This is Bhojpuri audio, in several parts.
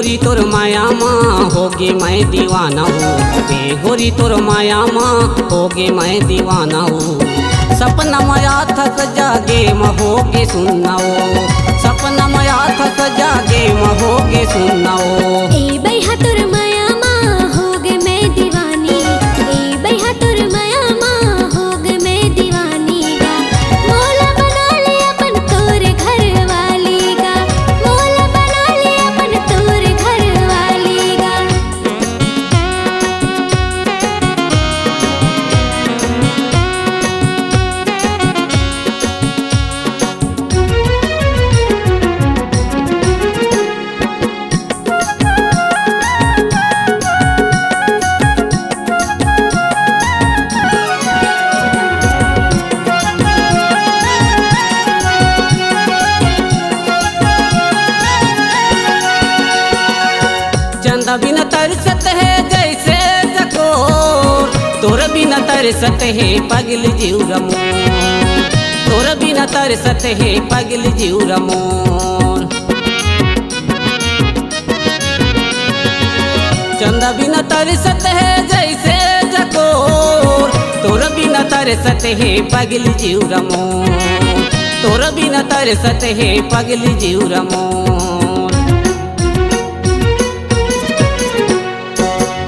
गोरी तोर माया माँ होगी मैं दीवाना हूँ। ए गोरी तोर माया माँ होगी मैं दीवाना हूँ। सपना माया थक जागे महोगे सुनाओ, सपना माया थक जागे महोगे सुनाओ। ए बैहा तोर माया माँ होगे मैं दीवानी, ए बैहा तोर माया माँ होगे मैं दीवानी गा। मौला बना ले अपन तोरे घर वाली गा, मौला बना ले अपन तोरे घर वाली गा। चंदा बिना तरसत है जैसे चकोर, तोर बिना तरसत है पगल जीव रमोर, तोर बिना तरसत है पगल जीव रमोर। चंदा बिना तरसत है जैसे चकोर, तोर बिना तरसत है पगल जीव रमोर, तोर बिना तरसत है पगल जीव रमोर।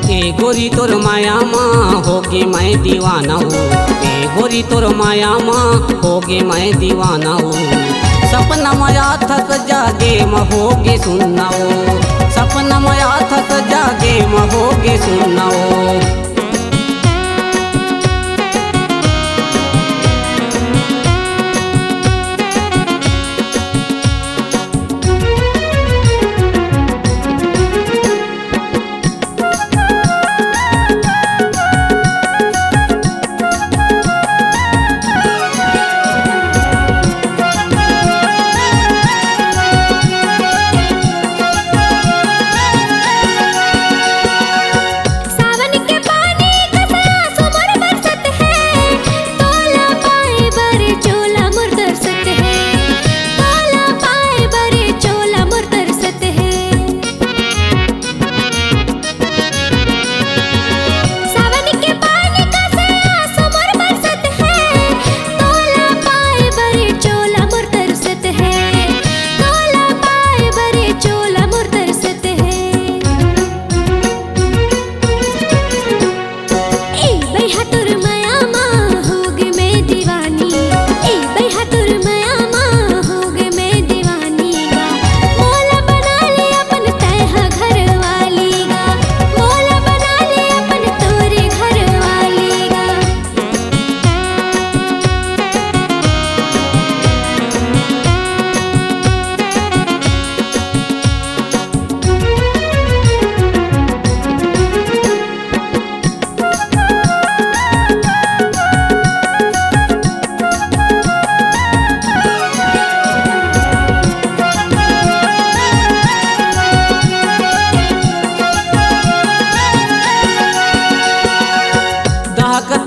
ए गोरी तोर माया माँ होगी मैं दीवाना हूँ। ए गोरी तोर माया माँ होगी मैं दीवाना हूँ। सपना माया थक जागे महोगे सुनाओ, सपना माया थक जागे महोगे सुनाओ।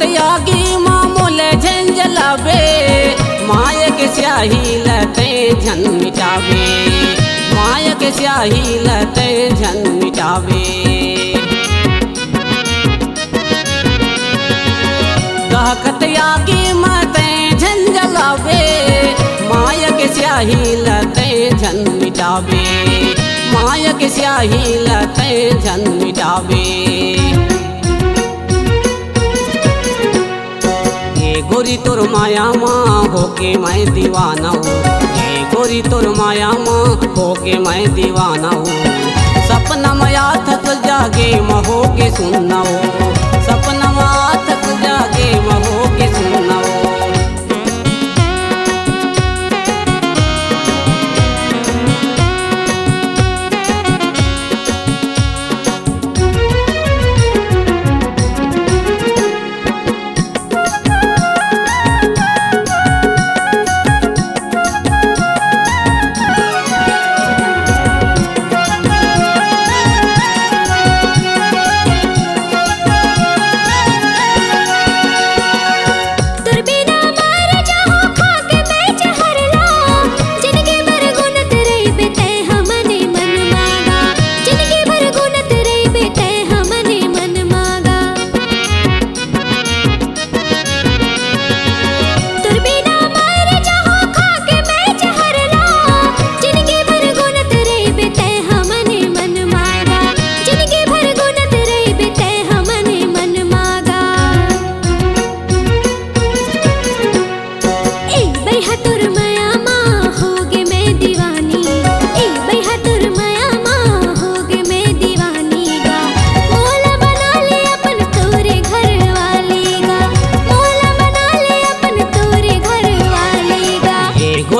त्यागी मामूल झंझलावे, माया के स्याही लते झन मिटावे, माया के स्याही लते झन मिटावे। दहक त्यागी मते झंझलावे, माया के स्याही लते झन मिटावे, माया के स्याही लते झन मिटावे। गोरी तोर माया माँ होके मैं दीवाना हूँ। ए गोरी तोर माया माँ होके मैं दीवाना हूँ। सपना माया थक जागे महोगे सुनाओ, सपना माया थक जागे महोगे सुनाओ।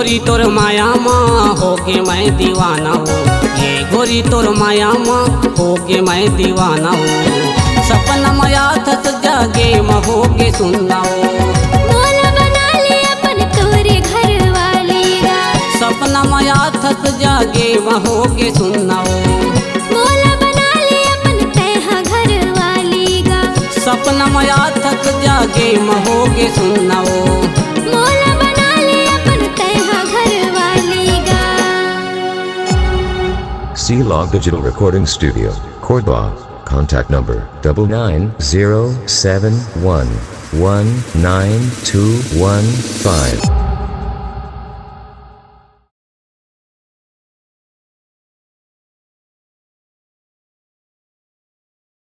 गोरी तोर माया माँ होगे मैं दीवाना हूँ, ये गोरी तोर माया माँ होगे मैं दीवाना हूँ। सपना माया थस जागे महोगे सुनना हो, मोला बना ले अपन तोरे घर वाली गा। सपना माया थस जागे महोगे सुनना हो, मोला बना ले अपन तेहा घर वाली गा। सपना माया थस जागे महोगे सुनना हो। मोला बना ले अपन तेहा घर वाली गा। C-Log Digital Recording Studio, Cordoba. Contact number 9907119215.